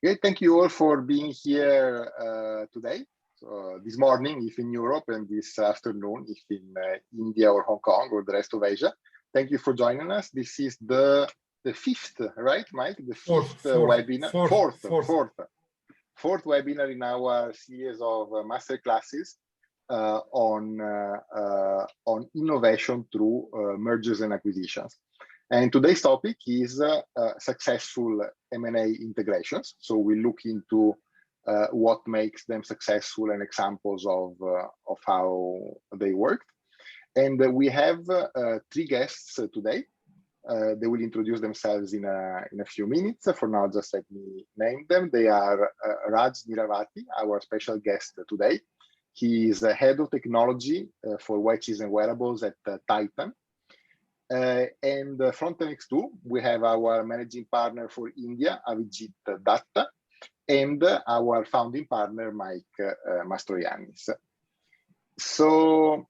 Okay, thank you all for being here today. So, this morning, if in Europe, and this afternoon, if in India or Hong Kong or the rest of Asia. Thank you for joining us. This is the fifth, right, Mike? The fifth webinar, fourth webinar in our series of master classes on innovation through mergers and acquisitions. And today's topic is successful M&A integrations. So we look into what makes them successful and examples of how they worked. And we have three guests today. They will introduce themselves in a few minutes. For now, just let me name them. They are Raj Niravati, our special guest today. He is the head of technology for watches and wearables at Titan. And from Tenex2, we have our managing partner for India, Avijit Datta, and our founding partner, Mike Mastroiannis. So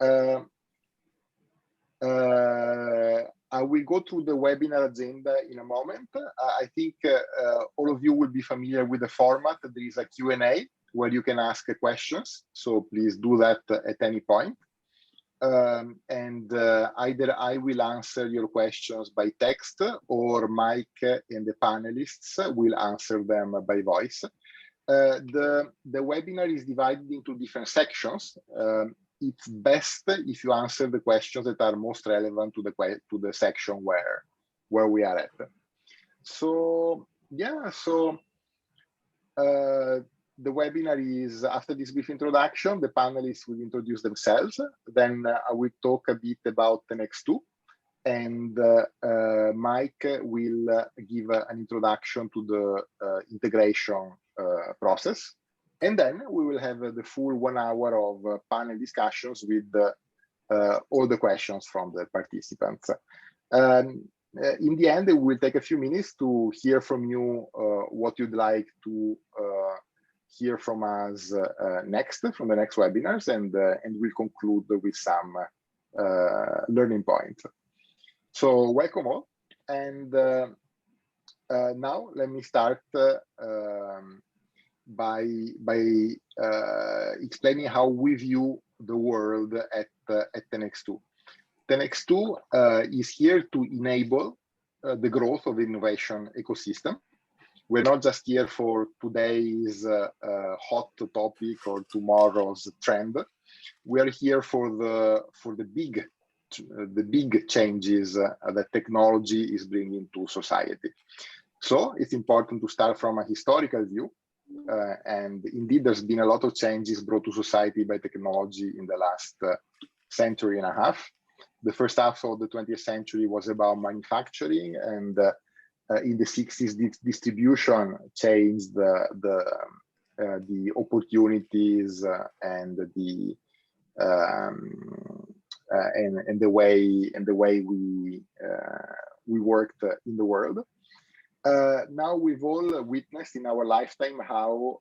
I will go through the webinar agenda in a moment. I think all of you will be familiar with the format. There is a Q&A where you can ask questions. So please do that at any point. Either I will answer your questions by text or Mike and the panelists will answer them by voice. The webinar is divided into different sections. It's best if you answer the questions that are most relevant to the section where we are at. So yeah, the webinar is, after this brief introduction, the panelists will introduce themselves. Then I will talk a bit about Tenex2, and Mike will give an introduction to the integration process. And then we will have the full 1 hour of panel discussions with all the questions from the participants. In the end, we will take a few minutes to hear from you what you'd like to hear from us from the next webinars, and we'll conclude with some learning points. So welcome all, and now let me start by explaining how we view the world at Tenex2. Tenex2 is here to enable the growth of the innovation ecosystem. We're not just here for today's hot topic or tomorrow's trend. We are here for the big changes that technology is bringing to society. So it's important to start from a historical view. And indeed, there's been a lot of changes brought to society by technology in the last century and a half. The first half of the 20th century was about manufacturing, and in the 60s, distribution changed the opportunities and the way we worked in the world. Now we've all witnessed in our lifetime how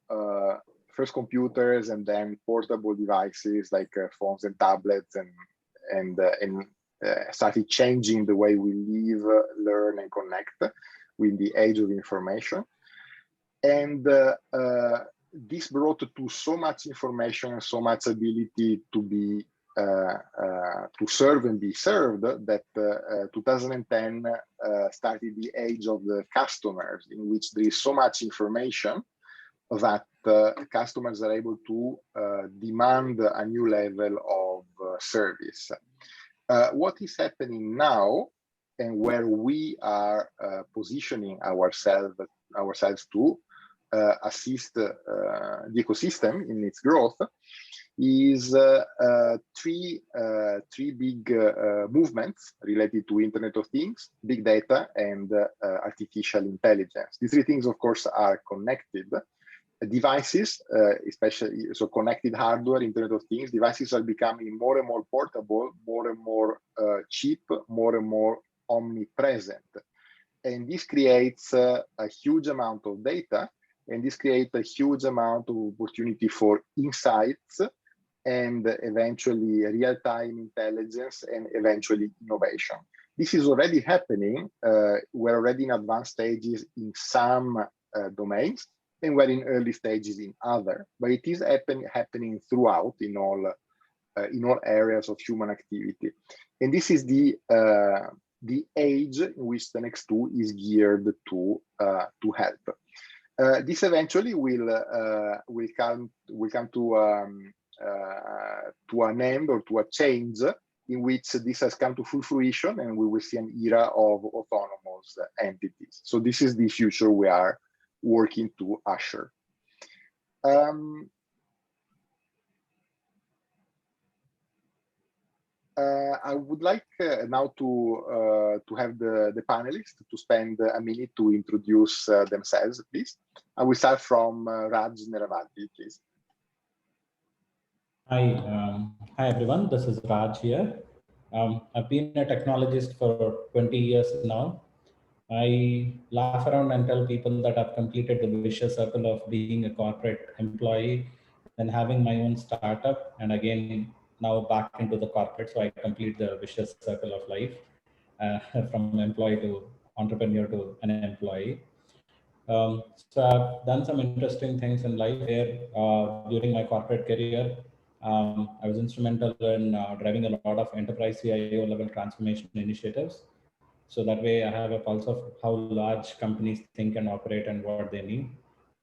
first computers and then portable devices like phones and tablets and started changing the way we live, learn, and connect with the age of information. And this brought to so much information and so much ability to be to serve and be served that 2010 started the age of the customers, in which there is so much information that customers are able to demand a new level of service. What is happening now, and where we are positioning ourselves to assist the ecosystem in its growth, is three big movements related to Internet of Things, big data, and artificial intelligence. These three things, of course, are connected. Devices, especially so connected hardware, Internet of Things, devices are becoming more and more portable, more and more cheap, more and more omnipresent. And this creates a huge amount of data, and this creates a huge amount of opportunity for insights and eventually real-time intelligence and eventually innovation. This is already happening. We're already in advanced stages in some domains, and we're in early stages in other. But it is happening throughout in all areas of human activity. And this is the age in which the Next2 is geared to help. This eventually will come to an end or to a change in which this has come to full fruition, and we will see an era of autonomous entities. So this is the future we are working to usher. I would like now to have the panelists to spend a minute to introduce themselves, please. I will start from Raj Neravati, please. Hi everyone, this is Raj here. I've been a technologist for 20 years now. I laugh around and tell people that I've completed the vicious circle of being a corporate employee, then having my own startup, and again, now back into the corporate. So I complete the vicious circle of life from employee to entrepreneur to an employee. So I've done some interesting things in life here during my corporate career. I was instrumental in driving a lot of enterprise CIO level transformation initiatives. So that way I have a pulse of how large companies think and operate and what they need.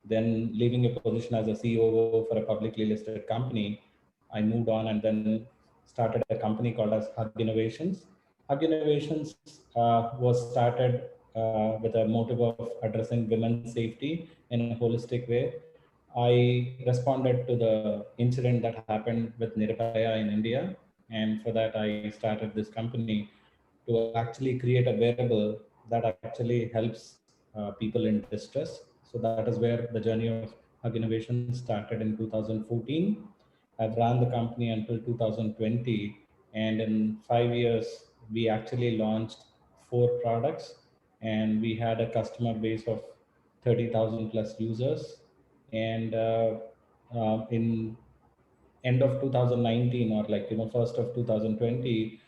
Then leaving a position as a COO for a publicly listed company, I moved on and then started a company called as Hug Innovations. Hug Innovations was started with a motive of addressing women's safety in a holistic way. I responded to the incident that happened with Nirbhaya in India. And for that, I started this company to actually create a wearable that actually helps people in distress. So that is where the journey of Hug Innovation started in 2014. I've run the company until 2020. And in 5 years, we actually launched 4 products and we had a customer base of 30,000 plus users. And in end of 2019 or first of 2020,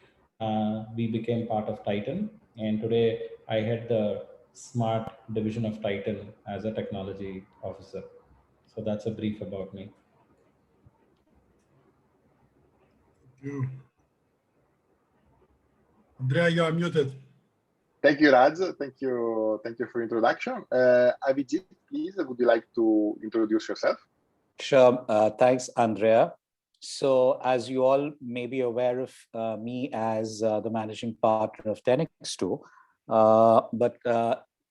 we became part of Titan, and today I head the smart division of Titan as a technology officer. So that's a brief about me. Thank you. Andrea, you are muted. Thank you, Raj. Thank you for introduction. Avijit, please, would you like to introduce yourself? Sure. Thanks, Andrea. So as you all may be aware of me as the managing partner of Tenex2, but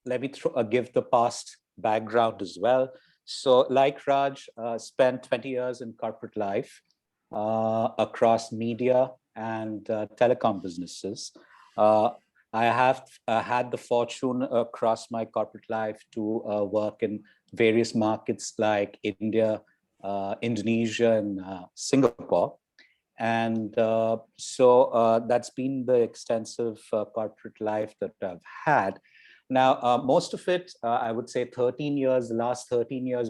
let me give the past background as well. So like Raj, spent 20 years in corporate life across media and telecom businesses. I have had the fortune across my corporate life to work in various markets like India, Indonesia, and Singapore. And so that's been the extensive corporate life that I've had. Now, most of it, I would say 13 years, the last 13 years,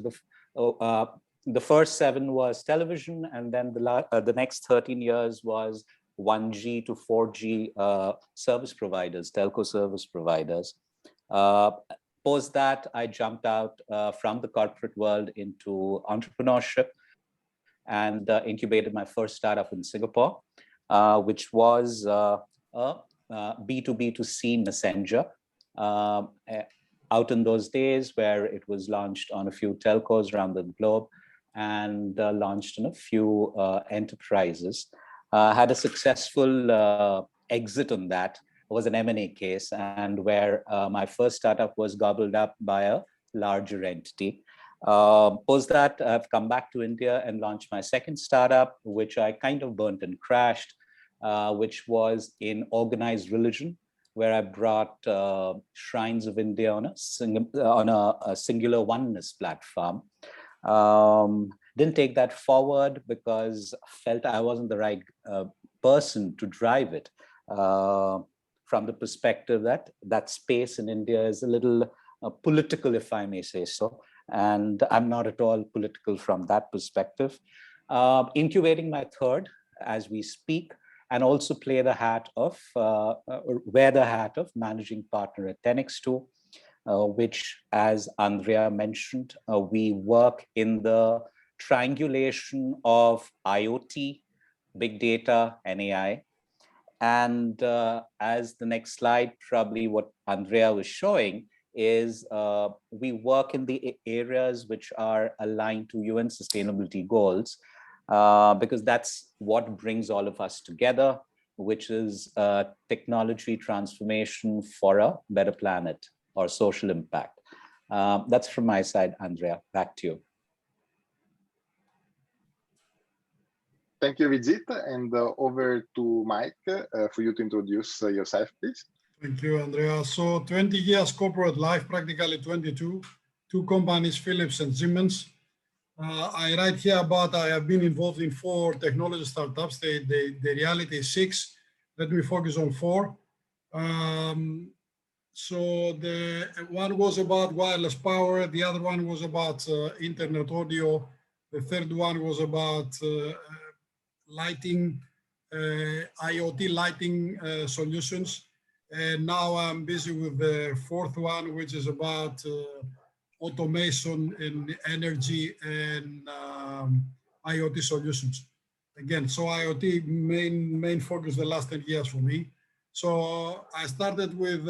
the first 7 was television, and then the next 13 years was 1G to 4G service providers, telco service providers. Post that, I jumped out from the corporate world into entrepreneurship and incubated my first startup in Singapore, which was a B2B2C messenger. Out in those days where it was launched on a few telcos around the globe and launched in a few enterprises. Had a successful exit on that. It was an M&A case, and where my first startup was gobbled up by a larger entity. Post that, I've come back to India and launched my second startup, which I kind of burnt and crashed, which was in organized religion, where I brought Shrines of India on a singular oneness platform. Didn't take that forward because I felt I wasn't the right person to drive it. From the perspective that that space in India is a little political, if I may say so. And I'm not at all political from that perspective. Incubating my third as we speak. and also play the hat of, wear the hat of managing partner at 10x2, which, as Andrea mentioned, we work in the triangulation of IoT, big data, and AI. And as the next slide, probably what Andrea was showing is we work in the areas which are aligned to UN sustainability goals, because that's what brings all of us together, which is technology transformation for a better planet or social impact. That's from my side, Andrea. Back to you. Thank you, Vijit, and over to Mike for you to introduce yourself, please. Thank you, Andrea. So 20 years corporate life, practically 22, 2 companies, Philips and Siemens. I write here about I have been involved in 4 technology startups. The reality is 6. Let me focus on 4. So the one was about wireless power. The other one was about internet audio. The third one was about lighting, IoT lighting solutions. And now I'm busy with the 4th one, which is about automation in energy and IoT solutions. Again, so IoT main focus the last 10 years for me. So I started with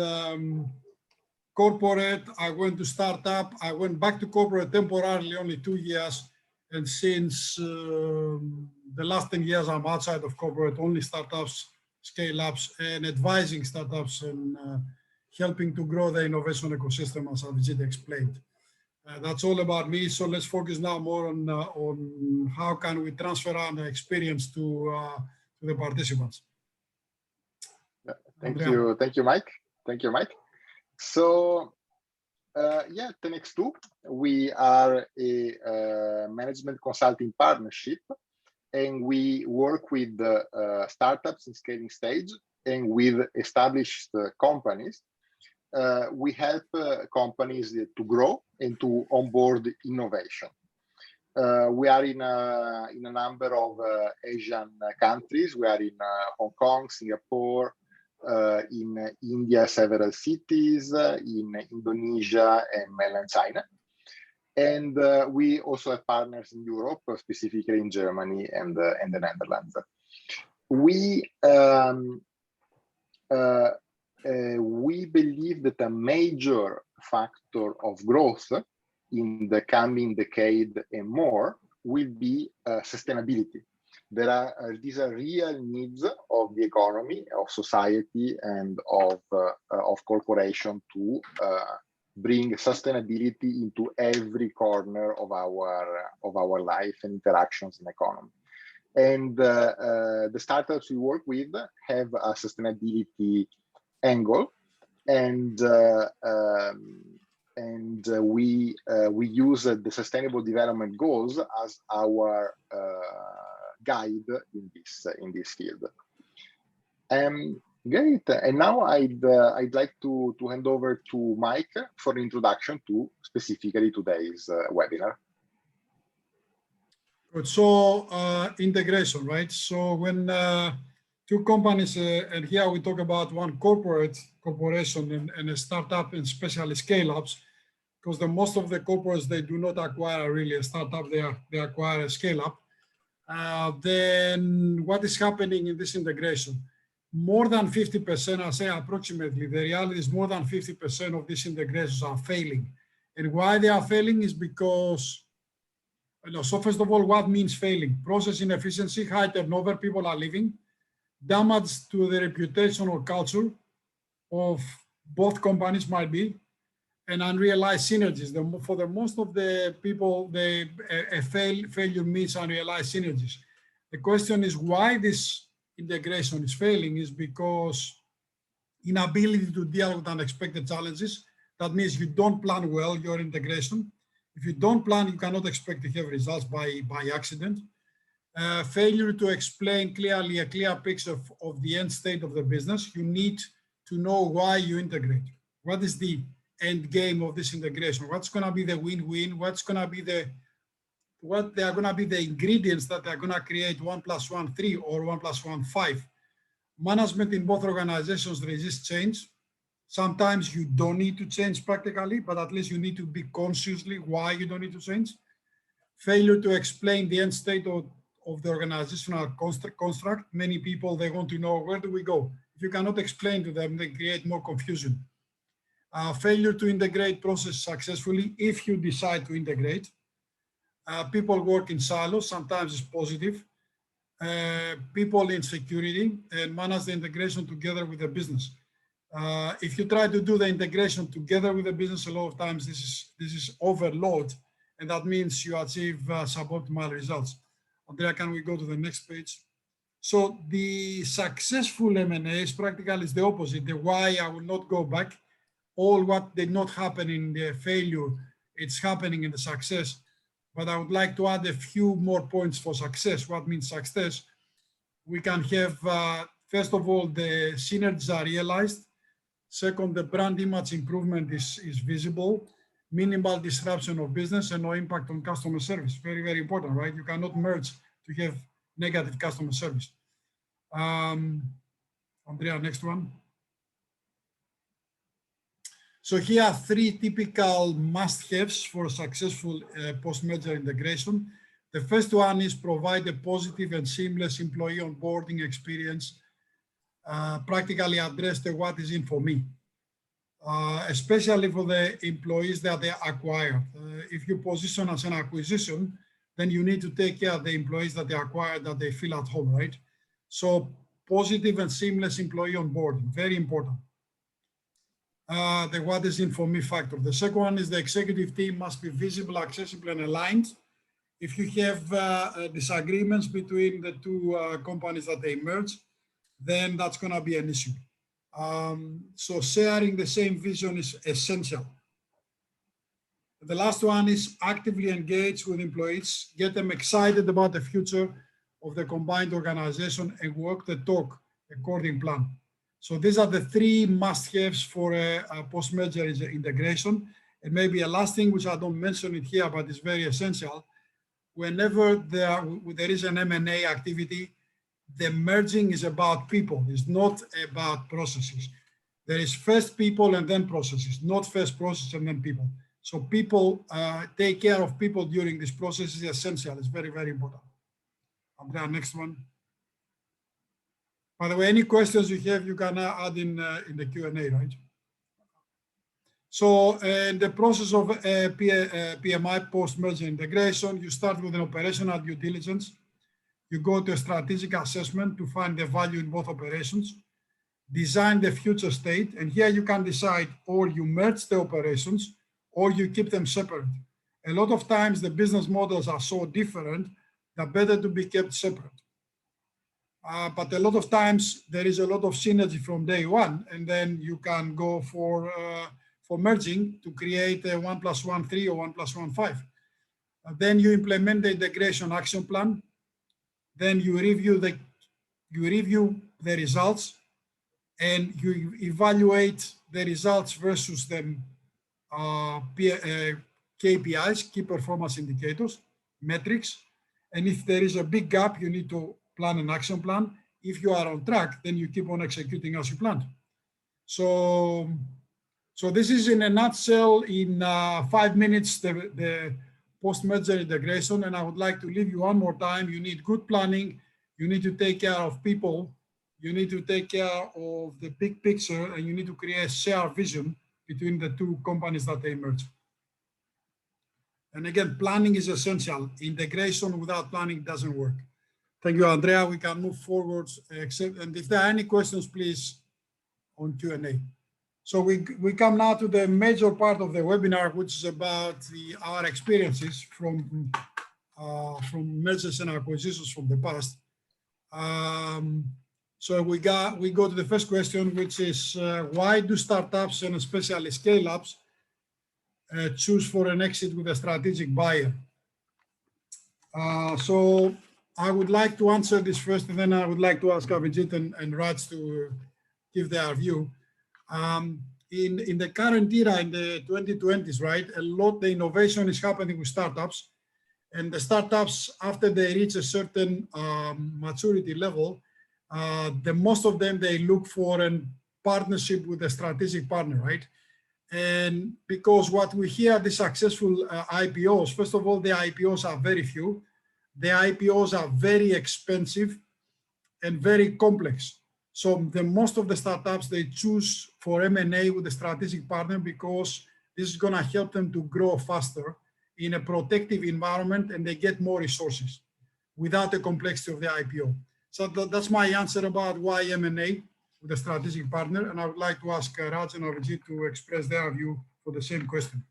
corporate, I went to startup, I went back to corporate temporarily, only 2 years. And since the last 10 years, I'm outside of corporate, only startups, scale-ups, and advising startups and helping to grow the innovation ecosystem, as Vijit explained. That's all about me. So let's focus now more on how can we transfer our experience to the participants. Thank you, Mike. Thank you, Mike. So, yeah, 10x2, we are a management consulting partnership, and we work with startups in scaling stage and with established companies. We help companies to grow and to onboard innovation. We are in a number of Asian countries. We are in Hong Kong, Singapore, in India, several cities, in Indonesia and mainland China. And we also have partners in Europe, specifically in Germany and the Netherlands. We believe that a major factor of growth in the coming decade and more will be sustainability. These are real needs of the economy, of society, and of corporation to bring sustainability into every corner of our life and interactions in economy. And the startups we work with have a sustainability angle, and we use the Sustainable Development Goals as our guide in this field. Great. And now I'd like to hand over to Mike for the introduction to specifically today's webinar. Good. So integration, right? So when 2 companies, and here we talk about one corporation and a startup, and especially scale-ups, because most of the corporates, they do not acquire really a startup, they acquire a scale-up. Then what is happening in this integration? More than 50%, I say approximately, the reality is more than 50% of these integrations are failing. And why they are failing is because, so first of all, what means failing? Process inefficiency, high turnover, people are leaving, damage to the reputation or culture of both companies might be, and unrealized synergies. For the most of the people, failure means unrealized synergies. The question is why this integration is failing is because inability to deal with unexpected challenges. That means you don't plan well your integration. If you don't plan, you cannot expect to have results by accident. Failure to explain clearly a clear picture of the end state of the business. You need to know why you integrate. What is the end game of this integration? What's going to be the win-win? What they are going to be the ingredients that are going to create 1 + 1 3 or 1 + 1 5 Management in both organizations resist change. Sometimes you don't need to change practically, but at least you need to be consciously why you don't need to change. Failure to explain the end state of the organizational construct. Many people, they want to know, where do we go? If you cannot explain to them, they create more confusion. Failure to integrate process successfully if you decide to integrate. People work in silos, sometimes it's positive. People insecurity and manage the integration together with the business. If you try to do the integration together with the business, a lot of times this is overload, and that means you achieve suboptimal results. Andrea, can we go to the next page? So the successful M&As practically is the opposite. The why I will not go back. All what did not happen in the failure, it's happening in the success. But I would like to add a few more points for success. What means success? We can have, first of all, the synergies are realized. Second, the brand image improvement is visible. Minimal disruption of business and no impact on customer service. Very, very important, right? You cannot merge to have negative customer service. Andrea, next one. So here are three typical must-haves for successful post-merger integration. The first one is provide a positive and seamless employee onboarding experience, practically address the what is in for me, especially for the employees that they acquire. If you position as an acquisition, then you need to take care of the employees that they acquire, that they feel at home, right? So positive and seamless employee onboarding, very important. The what is in for me factor. The second one is the executive team must be visible, accessible, and aligned. If you have disagreements between the two companies that they merge, then that's going to be an issue. So sharing the same vision is essential. The last one is actively engage with employees, get them excited about the future of the combined organization and work the talk according plan. So these are the three must-haves for a post-merger integration. And maybe a last thing, which I don't mention it here, but it's very essential. Whenever there is an M&A activity, the merging is about people. It's not about processes. There is first people and then processes, not first process and then people. So people, take care of people during this process is essential. It's very, very important. Andrea, next one. By the way, any questions you have, you can add in the Q&A, right? So in the process of PMI post-merger integration, you start with an operational due diligence. You go to a strategic assessment to find the value in both operations, design the future state, and here you can decide or you merge the operations or you keep them separate. A lot of times the business models are so different that better to be kept separate. But a lot of times there is a lot of synergy from day one, and then you can go for merging to create a 1 + 1 3 or 1 + 1 5. Then you implement the integration action plan. Then you review the results, and you evaluate the results versus the KPIs, key performance indicators, metrics. And if there is a big gap, you need to plan an action plan. If you are on track, then you keep on executing as you planned. So this is in a nutshell, in 5 minutes, the post-merger integration. And I would like to leave you one more time. You need good planning. You need to take care of people. You need to take care of the big picture, and you need to create shared vision between the two companies that they merge. And again, planning is essential. Integration without planning doesn't work. Thank you, Andrea. We can move forward. And if there are any questions, please, on Q&A. So we come now to the major part of the webinar, which is about our experiences from mergers and acquisitions from the past. So we go to the first question, which is why do startups and especially scale-ups choose for an exit with a strategic buyer? So I would like to answer this first, and then I would like to ask Abhijit and Raj to give their view. In the current era, in the 2020s, right, the innovation is happening with startups, and the startups, after they reach a certain maturity level, the most of them, they look for a partnership with a strategic partner, right? And because what we hear, the successful IPOs, first of all, the IPOs are very few. The IPOs are very expensive and very complex. So the most of the startups, they choose for M&A with a strategic partner because this is going to help them to grow faster in a protective environment, and they get more resources without the complexity of the IPO. So that's my answer about why M&A with a strategic partner. And I would like to ask Raj and Abhijit to express their view for the same question.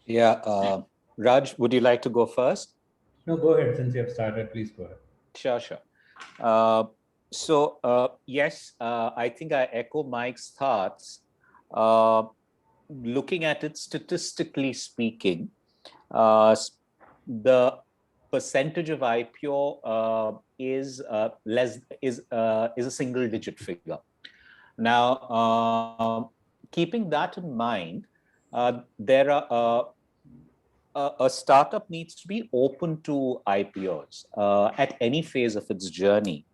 Yeah, Raj, would you like to go first? No, go ahead. Since you have started, please go ahead. Sure, sure. Yes, I think I echo Mike's thoughts. Looking at it statistically speaking, the percentage of IPO is a single-digit figure. Now, keeping that in mind, there are a startup needs to be open to IPOs at any phase of its journey.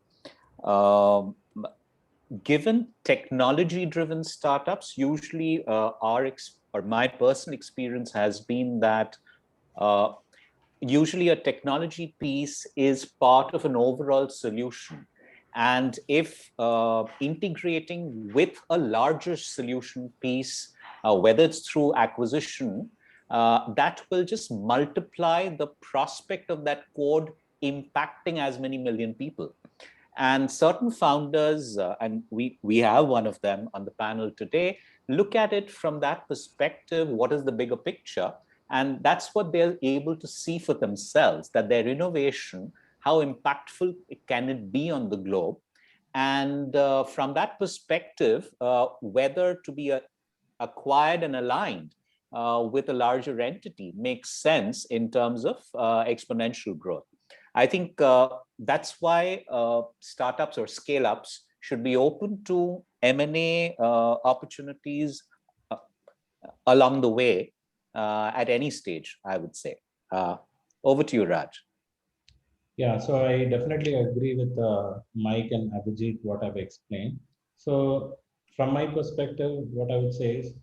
Given technology-driven startups, usually my personal experience has been that usually a technology piece is part of an overall solution. And if integrating with a larger solution piece, whether it's through acquisition, that will just multiply the prospect of that code impacting as many million people. And certain founders, and we have one of them on the panel today, look at it from that perspective. What is the bigger picture? And that's what they're able to see for themselves, that their innovation, how impactful can it be on the globe? And from that perspective, whether to be acquired and aligned with a larger entity makes sense in terms of exponential growth. I think that's why startups or scale-ups should be open to M&A opportunities along the way at any stage, I would say. Over to you, Raj. Yeah, so I definitely agree with Mike and Abhijit, what I've explained. So from my perspective, what I would say is,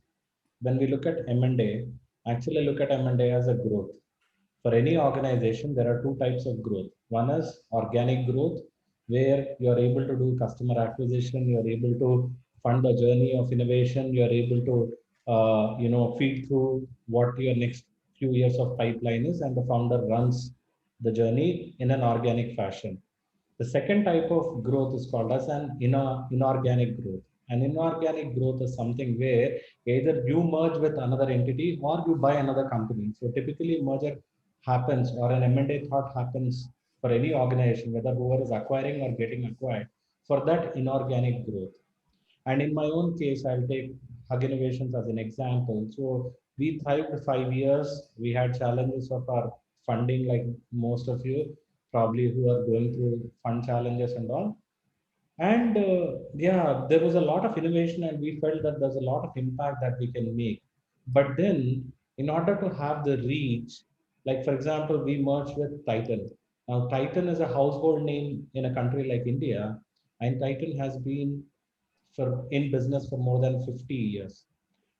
when we look at M&A, actually look at M&A as a growth. For any organization, there are two types of growth. One is organic growth, where you're able to do customer acquisition, you're able to fund the journey of innovation, you're able to feed through what your next few years of pipeline is, and the founder runs the journey in an organic fashion. The second type of growth is called as an inorganic growth. An inorganic growth is something where either you merge with another entity or you buy another company. So typically merger happens, or an M&A thought happens for any organization, whether whoever is acquiring or getting acquired, for that inorganic growth. And in my own case, I'll take Hug Innovations as an example. So we thrived 5 years. We had challenges of our funding, like most of you probably who are going through fund challenges and all. And yeah, there was a lot of innovation, and we felt that there's a lot of impact that we can make. But then, in order to have the reach, like for example, we merged with Titan. Now, Titan is a household name in a country like India, and Titan has been in business for more than 50 years.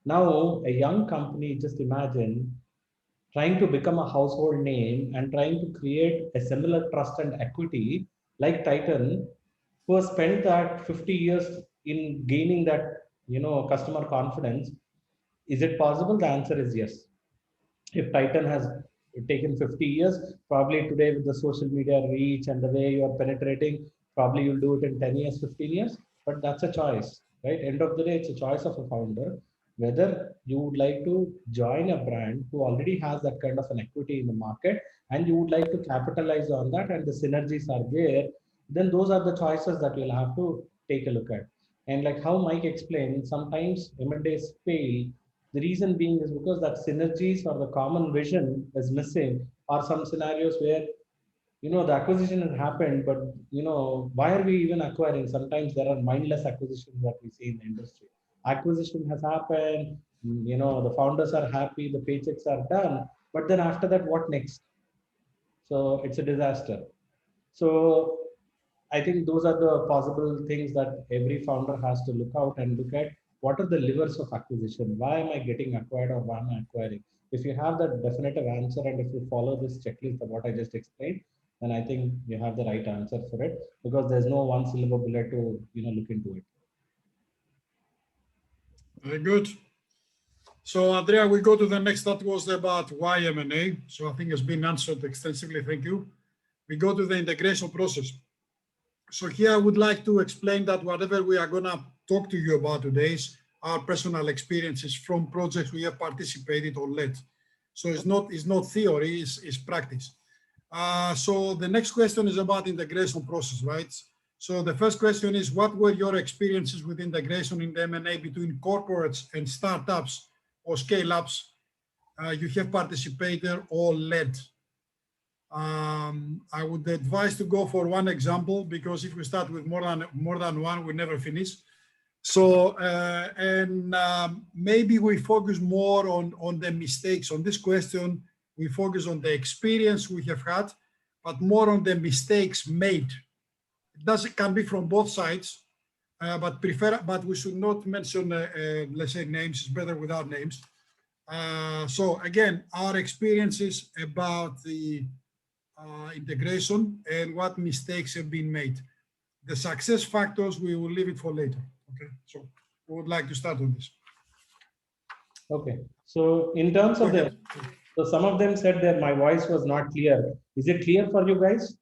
Now, a young company, just imagine trying to become a household name and trying to create a similar trust and equity like Titan, who has spent that 50 years in gaining that customer confidence. Is it possible? The answer is yes. If Titan has taken 50 years, probably today with the social media reach and the way you are penetrating, probably you'll do it in 10 years, 15 years, but that's a choice, right? End of the day, it's a choice of a founder, whether you would like to join a brand who already has that kind of an equity in the market and you would like to capitalize on that and the synergies are there, then those are the choices that you'll have to take a look at. And like how Mike explained, sometimes M&As fail. The reason being is because that synergies or the common vision is missing, or some scenarios where the acquisition has happened, but why are we even acquiring? Sometimes there are mindless acquisitions that we see in the industry. Acquisition has happened, the founders are happy, the paychecks are done, but then after that, what next? So it's a disaster. So I think those are the possible things that every founder has to look out and look at. What are the levers of acquisition? Why am I getting acquired or why am I acquiring? If you have that definitive answer and if you follow this checklist of what I just explained, then I think you have the right answer for it, because there's no one silver bullet to look into it. Very good. So Andrea, we go to the next. That was about why M&A. So I think it's been answered extensively. Thank you. We go to the integration process. So here I would like to explain that whatever we are going to talk to you about today is our personal experiences from projects we have participated or led. So it's not theory, it's practice. So the next question is about integration process, right? So the first question is, what were your experiences with integration in the M&A between corporates and startups or scale-ups you have participated or led? I would advise to go for one example, because if we start with more than one, we never finish. So, maybe we focus more on the mistakes. On this question, we focus on the experience we have had, but more on the mistakes made. It can be from both sides, but we should not mention, let's say, names. It's better without names. So again, our experiences about the integration and what mistakes have been made. The success factors, we will leave it for later. Okay, so we would like to start on this. Okay, so in terms of so some of them said that my voice was not clear. Is it clear for you guys?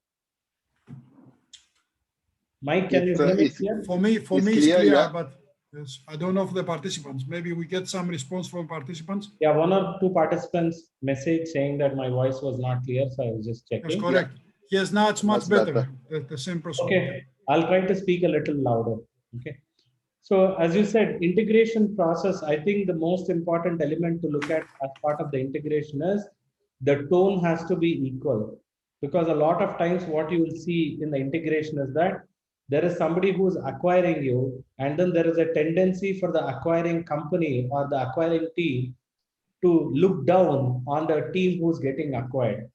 Mike, can you hear me clear? For me, it's clear, yeah. But yes, I don't know for the participants. Maybe we get some response from participants. Yeah, one or two participants message saying that my voice was not clear, so I was just checking. That's correct. Yeah. Yes, now it's much better. The same process. Okay, I'll try to speak a little louder. Okay. So as you said, integration process, I think the most important element to look at as part of the integration is the tone has to be equal. Because a lot of times what you will see in the integration is that there is somebody who's acquiring you, and then there is a tendency for the acquiring company or the acquiring team to look down on the team who's getting acquired.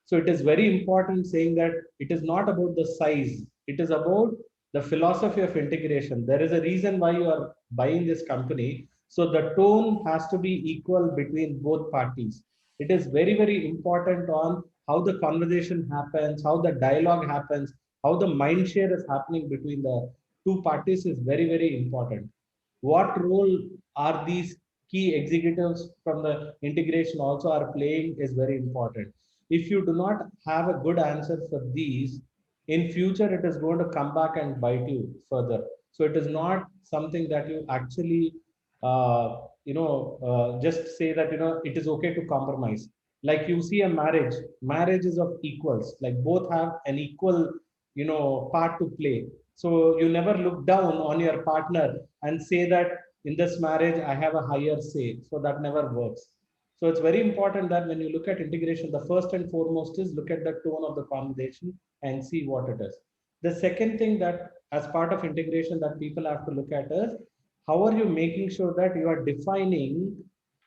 So it is very important saying that it is not about the size, it is about the philosophy of integration. There is a reason why you are buying this company. So the tone has to be equal between both parties. It is very, very important on how the conversation happens, how the dialogue happens, how the mind share is happening between the two parties is very, very important. What role are these key executives from the integration also are playing is very important. If you do not have a good answer for these, in future it is going to come back and bite you further. So it is not something that you actually just say that it is okay to compromise. Like you see a marriage is of equals, like both have an equal part to play. So you never look down on your partner and say that in this marriage I have a higher say. So that never works. So it's very important that when you look at integration, the first and foremost is look at the tone of the conversation and see what it is. The second thing that as part of integration that people have to look at is how are you making sure that you are defining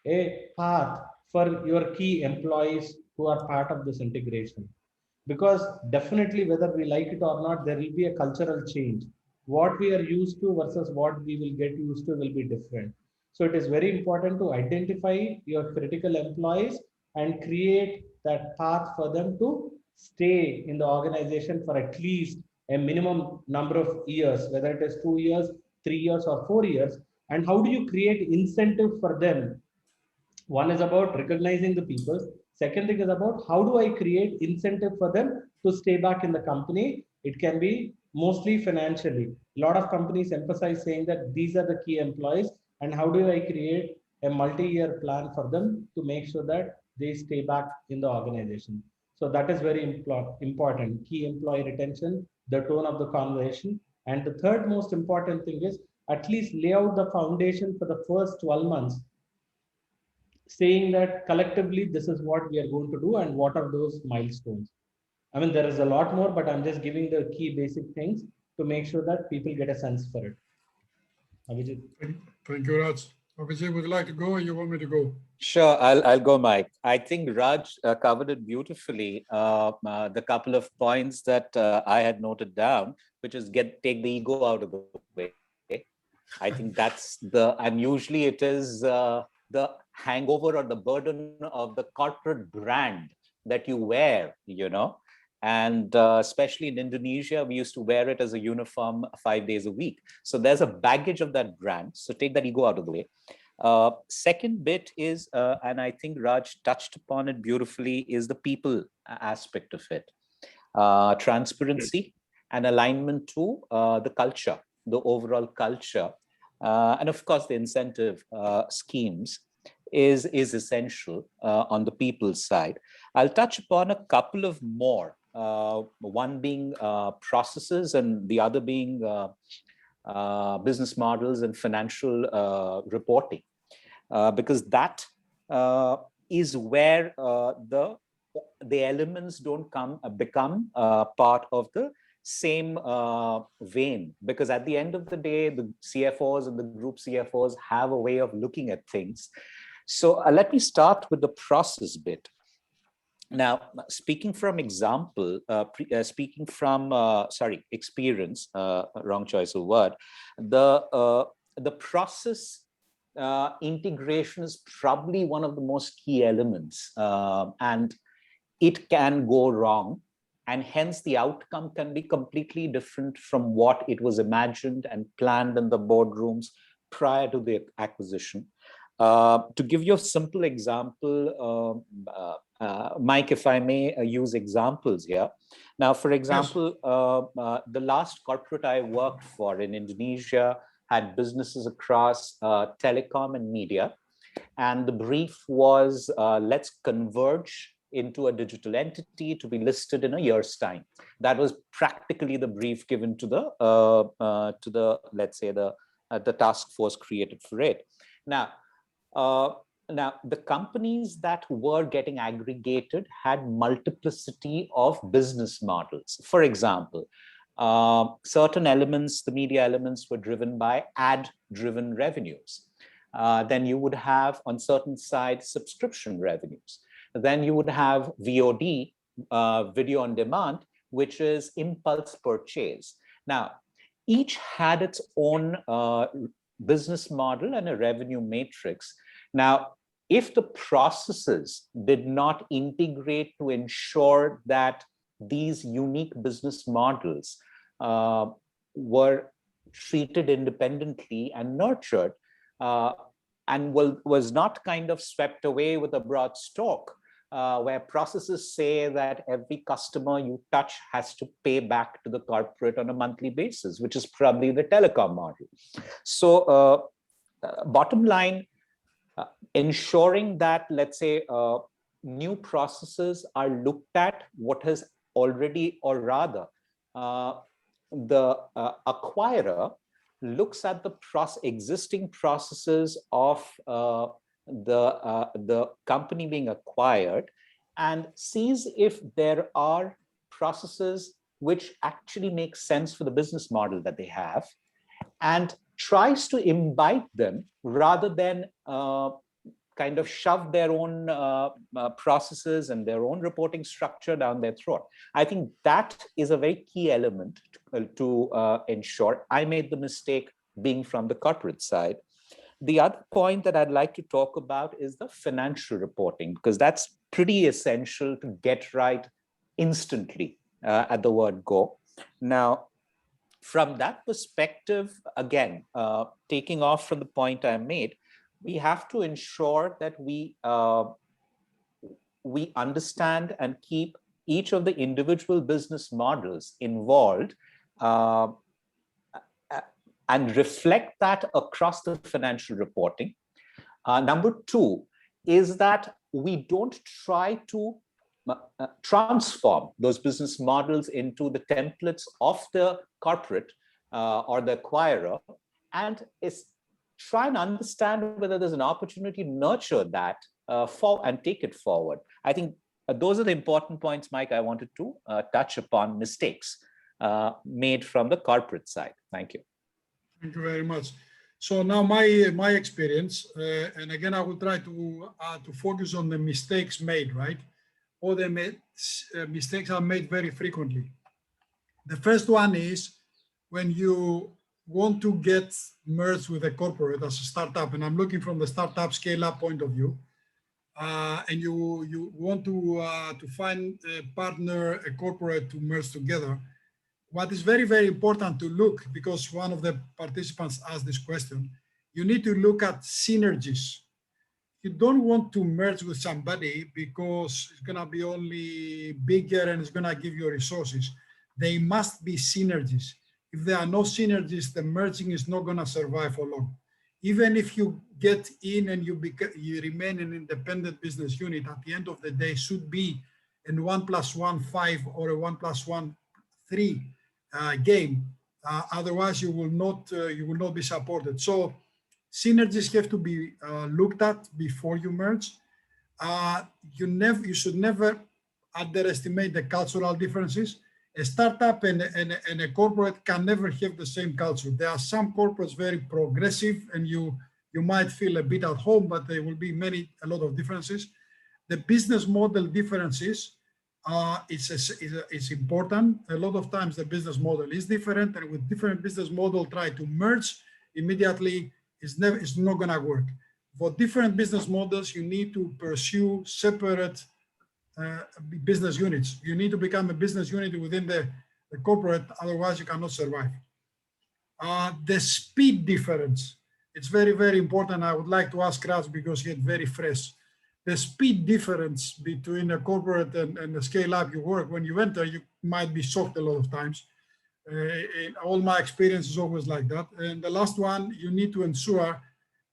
a path for your key employees who are part of this integration. Because definitely whether we like it or not, there will be a cultural change. What we are used to versus what we will get used to will be different. So it is very important to identify your critical employees and create that path for them to stay in the organization for at least a minimum number of years, whether it is 2 years, 3 years, or 4 years. And how do you create incentive for them? One is about recognizing the people. Second thing is about how do I create incentive for them to stay back in the company? It can be mostly financially. A lot of companies emphasize saying that these are the key employees, and how do I create a multi-year plan for them to make sure that they stay back in the organization. So that is very important. Key employee retention, the tone of the conversation. And the third most important thing is at least lay out the foundation for the first 12 months, saying that collectively this is what we are going to do and what are those milestones. I mean, there is a lot more, but I'm just giving the key basic things to make sure that people get a sense for it. Abhijit. Thank you, Raj. Vijay, would you like to go or you want me to go? Sure, I'll go, Mike. I think Raj covered it beautifully. The couple of points that I had noted down, which is take the ego out of the way. I think that's and usually it is the hangover or the burden of the corporate brand that you wear, and especially in Indonesia, we used to wear it as a uniform 5 days a week. So there's a baggage of that brand. So take that ego out of the way. Second bit is, and I think Raj touched upon it beautifully, is the people aspect of it. Transparency and alignment to the culture, the overall culture. And of course, the incentive schemes is essential on the people's side. I'll touch upon a couple of more, one being processes and the other being business models and financial reporting, because that is where the elements don't become part of the same vein, because at the end of the day, the CFOs and the group CFOs have a way of looking at things. So let me start with the process bit. Now, speaking from experience, wrong choice of word, the process integration is probably one of the most key elements, and it can go wrong, and hence the outcome can be completely different from what it was imagined and planned in the boardrooms prior to the acquisition. To give you a simple example, Mike, if I may use examples here. Now, for example, yes. The last corporate I worked for in Indonesia had businesses across telecom and media. And the brief was, let's converge into a digital entity to be listed in a year's time. That was practically the brief given to the let's say the task force created for it. Now, the companies that were getting aggregated had multiplicity of business models. For example, certain elements, the media elements, were driven by ad-driven revenues. Then you would have on certain sides subscription revenues. Then you would have VOD, video on demand, which is impulse purchase. Now, each had its own business model and a revenue matrix. Now, if the processes did not integrate to ensure that these unique business models were treated independently and nurtured, and was not kind of swept away with a broad stroke, where processes say that every customer you touch has to pay back to the corporate on a monthly basis, which is probably the telecom model. So bottom line, ensuring that, let's say, new processes are looked at what has already, or rather, the acquirer looks at the existing processes of the company being acquired and sees if there are processes which actually make sense for the business model that they have, and tries to imbibe them rather than kind of shove their own processes and their own reporting structure down their throat. I think that is a very key element to ensure. I made the mistake being from the corporate side. The other point that I'd like to talk about is the financial reporting, because that's pretty essential to get right instantly at the word go. Now, from that perspective, again, taking off from the point I made, we have to ensure that we understand and keep each of the individual business models involved and reflect that across the financial reporting. Number two is that we don't try to transform those business models into the templates of the corporate or the acquirer, and try and understand whether there's an opportunity to nurture that and take it forward. I think those are the important points, Mike, I wanted to touch upon mistakes made from the corporate side. Thank you. Thank you very much. So now my experience, and again, I will try to focus on the mistakes made, right? All the mistakes are made very frequently. The first one is when you want to get merged with a corporate as a startup, and I'm looking from the startup scale-up point of view, and you want to find a partner, a corporate to merge together. What is very, very important to look, because one of the participants asked this question, you need to look at synergies. You don't want to merge with somebody because it's going to be only bigger and it's going to give you resources. They must be synergies. If there are no synergies, the merging is not going to survive for long. Even if you get in and you remain an independent business unit, at the end of the day should be in 1 + 1 = 5 or a 1 + 1 = 3 game. Otherwise, you will not be supported. So synergies have to be looked at before you merge. You should never underestimate the cultural differences. A startup and a corporate can never have the same culture. There are some corporates very progressive, and you might feel a bit at home, but there will be a lot of differences. The business model differences, it's important. A lot of times the business model is different, and with different business model, try to merge immediately, it's not going to work. For different business models, you need to pursue separate business units. You need to become a business unit within the corporate, otherwise you cannot survive. The speed difference, it's very, very important. I would like to ask Raj because he's very fresh. The speed difference between a corporate and the scale up you work, when you enter, you might be shocked a lot of times. In all my experience is always like that. And the last one, you need to ensure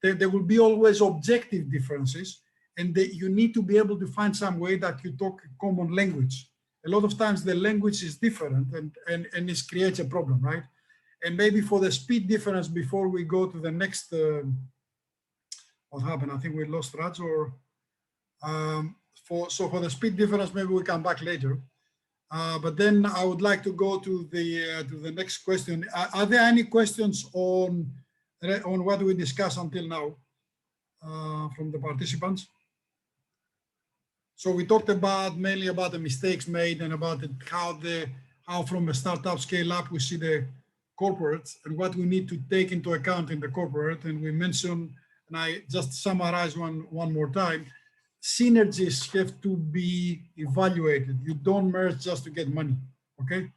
that there will be always objective differences, and that you need to be able to find some way that you talk a common language. A lot of times the language is different and this creates a problem, right? And maybe for the speed difference, before we go to the next, what happened? I think we lost Raj, or so for the speed difference, maybe we come back later. But then I would like to go to the next question. Are there any questions on what we discussed until now from the participants? So we talked mainly about the mistakes made and about how from a startup scale up we see the corporate and what we need to take into account in the corporate. And we mentioned, and I just summarize one more time, synergies have to be evaluated. You don't merge just to get money, okay?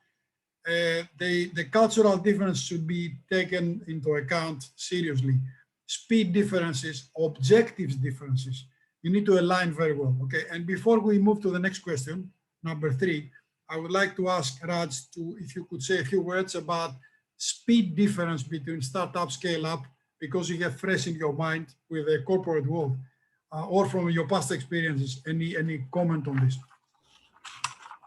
The cultural difference should be taken into account seriously. Speed differences, objectives differences, you need to align very well, okay? And before we move to the next question, number 3, I would like to ask Raj if you could say a few words about speed difference between startup scale up, because you have fresh in your mind with the corporate world, or from your past experiences. Any comment on this?